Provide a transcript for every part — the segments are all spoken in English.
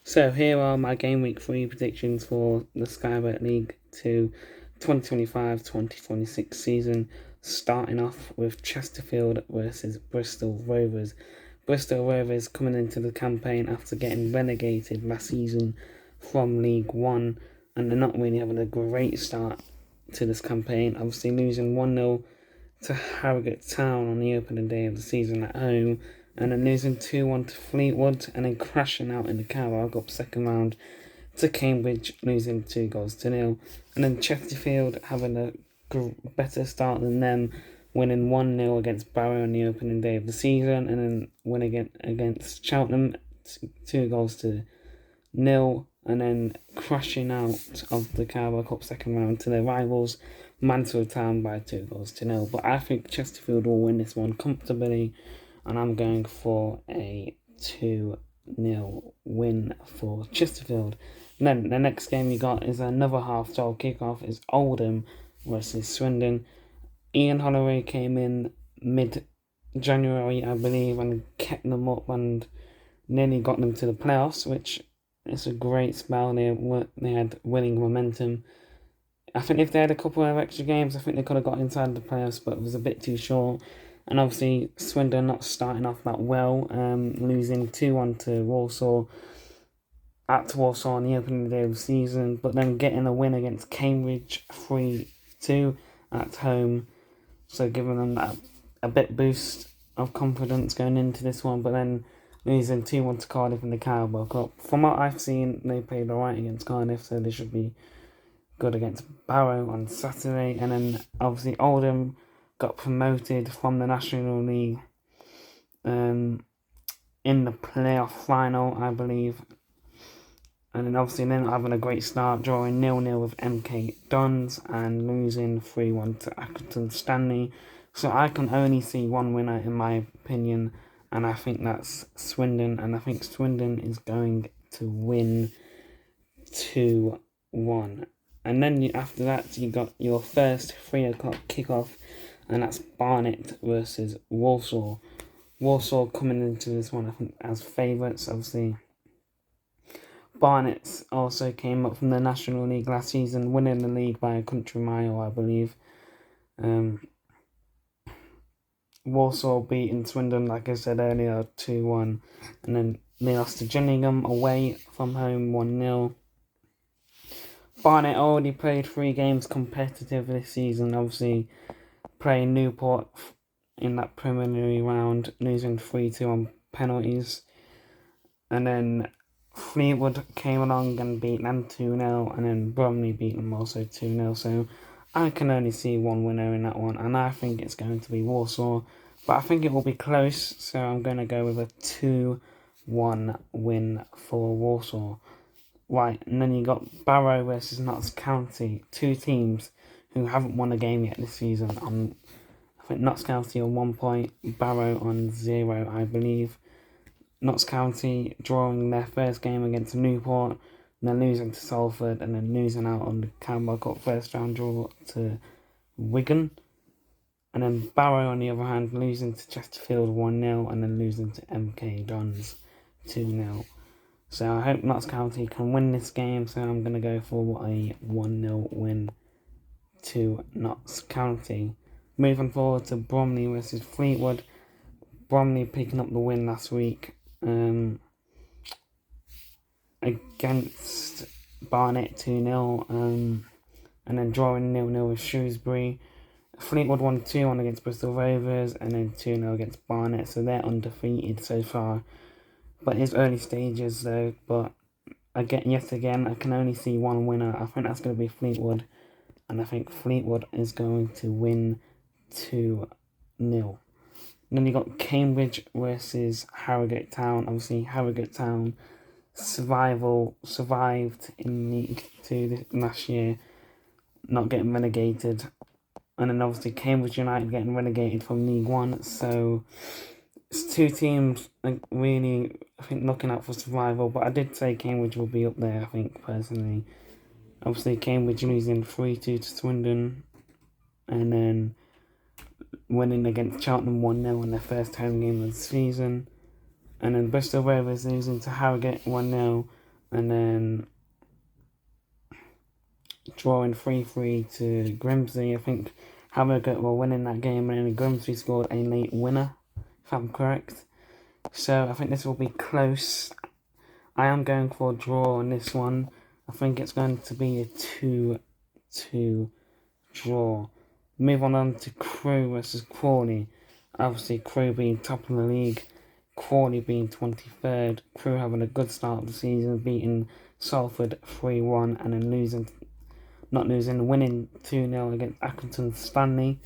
So here are my Game Week 3 predictions for the Skybet League 2 2025-2026 season, starting off with Chesterfield versus Bristol Rovers. Bristol Rovers coming into the campaign after getting relegated last season from League 1, and they're not really having a great start to this campaign, obviously losing 1-0 to Harrogate Town on the opening day of the season at home, and then losing 2-1 to Fleetwood, and then crashing out in the Carabao Cup second round to Cambridge, losing 2-0, and then Chesterfield having a better start than them, winning 1-0 against Barrow on the opening day of the season, and then winning against Cheltenham 2-0, and then crashing out of the Carabao Cup second round to their rivals Mansfield Town by 2-0. But I think Chesterfield will win this one comfortably, and I'm going for a 2-0 win for Chesterfield. And then the next game you got is another half-time kickoff. Is Oldham versus Swindon. Ian Holloway came in mid-January, I believe, and kept them up and nearly got them to the playoffs, which is a great spell. They had winning momentum. I think if they had a couple of extra games, I think they could have got inside the playoffs, but it was a bit too short. And obviously, Swindon not starting off that well, losing 2-1 to Walsall, at Walsall on the opening day of the season, but then getting a win against Cambridge 3-2 at home, so giving them a bit boost of confidence going into this one, but then losing 2-1 to Cardiff in the Carabao Cup. From what I've seen, they played alright against Cardiff, so they should be good against Barrow on Saturday. And then obviously Oldham got promoted from the National League in the playoff final, I believe. And then obviously they're not having a great start, drawing 0-0 with MK Dons and losing 3-1 to Accrington Stanley. So I can only see one winner in my opinion, and I think that's Swindon, and I think Swindon is going to win 2-1. And then after that, you got your first 3 o'clock kickoff, and that's Barnet versus Walsall. Walsall coming into this one, I think, as favourites, obviously. Barnet also came up from the National League last season, winning the league by a country mile, I believe. Walsall beating Swindon, like I said earlier, 2-1. And then they lost to Gillingham away from home 1-0. Barnet already played 3 games competitive this season, obviously playing Newport in that preliminary round, losing 3-2 on penalties. And then Fleetwood came along and beat them 2-0, and then Bromley beat them also 2-0. So I can only see one winner in that one, and I think it's going to be Walsall. But I think it will be close, so I'm going to go with a 2-1 win for Walsall. Right, and then you got Barrow versus Notts County, 2 teams who haven't won a game yet this season. I think Notts County on 1 point, Barrow on 0, I believe. Notts County drawing their first game against Newport, and then losing to Salford, and then losing out on the Carabao Cup first round draw to Wigan. And then Barrow, on the other hand, losing to Chesterfield 1-0, and then losing to MK Dons 2-0. So I hope Notts County can win this game, so I'm going to go for a 1-0 win to Notts County. Moving forward to Bromley versus Fleetwood. Bromley picking up the win last week against Barnet 2-0, and then drawing 0-0 with Shrewsbury. Fleetwood won 2-1 against Bristol Rovers, and then 2-0 against Barnet, so they're undefeated so far. But it's early stages though, but yet again, I can only see one winner. I think that's going to be Fleetwood, and I think Fleetwood is going to win 2-0. Then you got Cambridge versus Harrogate Town. Obviously, Harrogate Town survived in League 2 last year, not getting relegated. And then obviously Cambridge United getting relegated from League 1. So it's 2 teams really, I think, looking out for survival. But I did say Cambridge will be up there, I think, personally. Obviously, Cambridge losing 3-2 to Swindon, and then winning against Cheltenham 1-0 in their first home game of the season. And then Bristol Rovers losing to Harrogate 1-0, and then drawing 3-3 to Grimsby. I think Harrogate were winning that game, and then Grimsby scored a late winner, if I'm correct. So I think this will be close. I am going for a draw on this one. I think it's going to be a 2-2 draw. Move on to Crewe versus Crawley. Obviously, Crewe being top of the league, Crawley being 23rd. Crewe having a good start of the season, beating Salford 3-1 and then winning 2-0 against Accrington Stanley.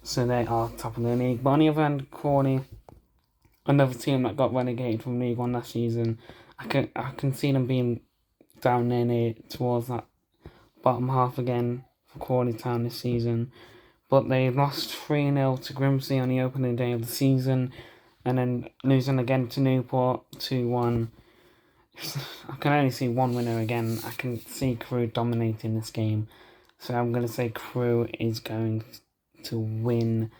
So they are top of the league. But on the other hand, Crawley, another team that got relegated from League One last season, I can see them being down near towards that bottom half again for Crawley Town this season. But they lost 3-0 to Grimsby on the opening day of the season, and then losing again to Newport 2-1. I can only see one winner again. I can see Crewe dominating this game. So I'm going to say Crewe is going to win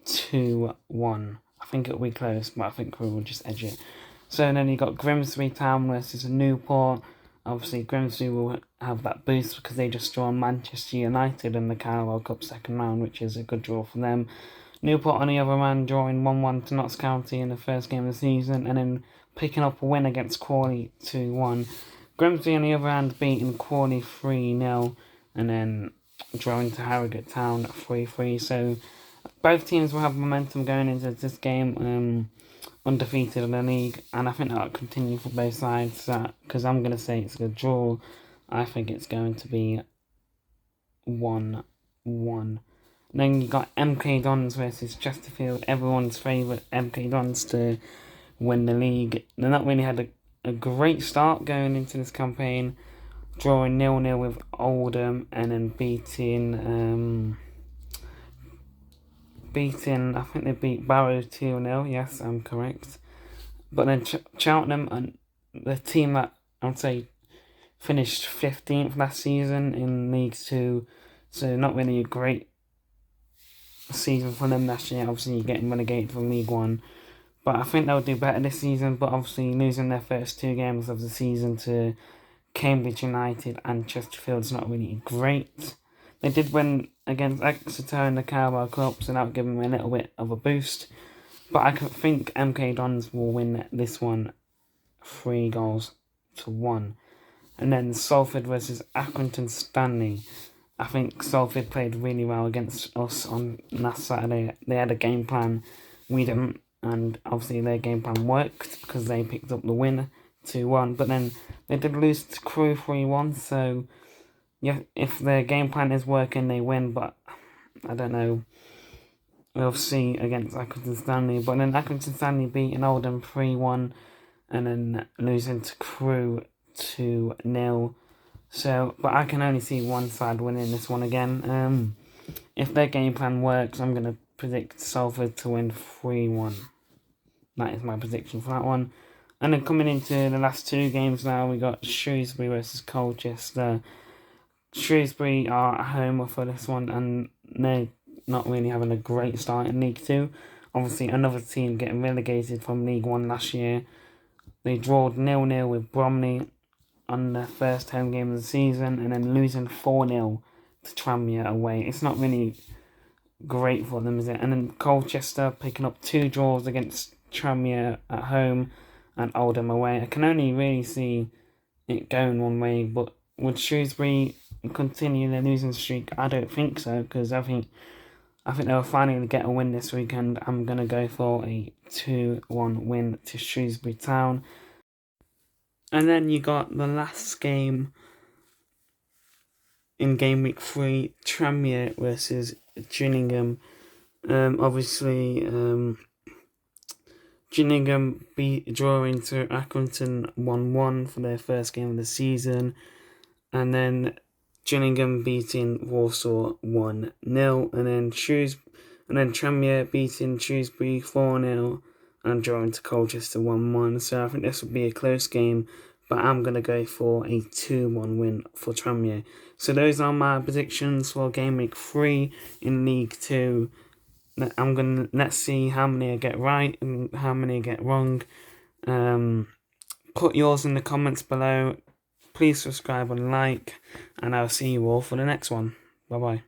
2-1. I think it'll be close, but I think Crewe will just edge it. So then you got Grimsby Town versus Newport. Obviously, Grimsby will have that boost because they just drawn Manchester United in the Carabao Cup second round, which is a good draw for them. Newport, on the other hand, drawing 1-1 to Notts County in the first game of the season, and then picking up a win against Crawley 2-1. Grimsby, on the other hand, beating Crawley 3-0, and then drawing to Harrogate Town 3-3. So both teams will have momentum going into this game, undefeated in the league, and I think that'll continue for both sides, because I'm going to say it's a draw. I think it's going to be 1-1. Then you got MK Dons versus Chesterfield, everyone's favourite MK Dons to win the league. They're not really had a great start going into this campaign, drawing 0-0 with Oldham, and then beating, I think they beat Barrow 2-0, yes, I'm correct. But then Cheltenham, and the team that I would say finished 15th last season in League 2, so not really a great season for them last year. Obviously, getting relegated from League 1. But I think they'll do better this season, but obviously losing their first two games of the season to Cambridge United and Chesterfield is not really great. They did win against Exeter in the Carabao Cup, so that'll give them a little bit of a boost. But I think MK Dons will win this one 3-1. And then Salford versus Accrington Stanley. I think Salford played really well against us on last Saturday. They had a game plan. We didn't, and obviously their game plan worked because they picked up the win 2-1. But then they did lose to Crewe 3-1, so yeah, if their game plan is working, they win, but I don't know. We'll see against Accrington Stanley. But then Accrington Stanley beating Oldham 3-1 and then losing to Crewe 2-0. So, but I can only see one side winning this one again. If their game plan works, I'm going to predict Salford to win 3-1. That is my prediction for that one. And then coming into the last two games now, we got Shrewsbury versus Colchester. Shrewsbury are at home for this one, and they're not really having a great start in League 2. Obviously, another team getting relegated from League 1 last year. They drawed 0-0 with Bromley on the first home game of the season, and then losing 4-0 to Tranmere away. It's not really great for them, is it? And then Colchester picking up 2 draws against Tranmere at home and Oldham away. I can only really see it going one way, but would Shrewsbury continue their losing streak? I don't think so, because I think they'll finally get a win this weekend. I'm going to go for a 2-1 win to Shrewsbury Town. And then you got the last game in Gameweek 3, Tranmere versus Gillingham. Obviously, Gillingham drawing to Accrington 1-1 for their first game of the season. And then Gillingham beating Warsaw 1-0. And then Tranmere beating Shrewsbury 4-0. And drawing to Colchester 1-1. So I think this will be a close game, but I'm going to go for a 2-1 win for Tranmere. So those are my predictions for Game Week 3 in League 2. Let's see how many I get right and how many I get wrong. Put yours in the comments below. Please subscribe and like, and I'll see you all for the next one. Bye bye.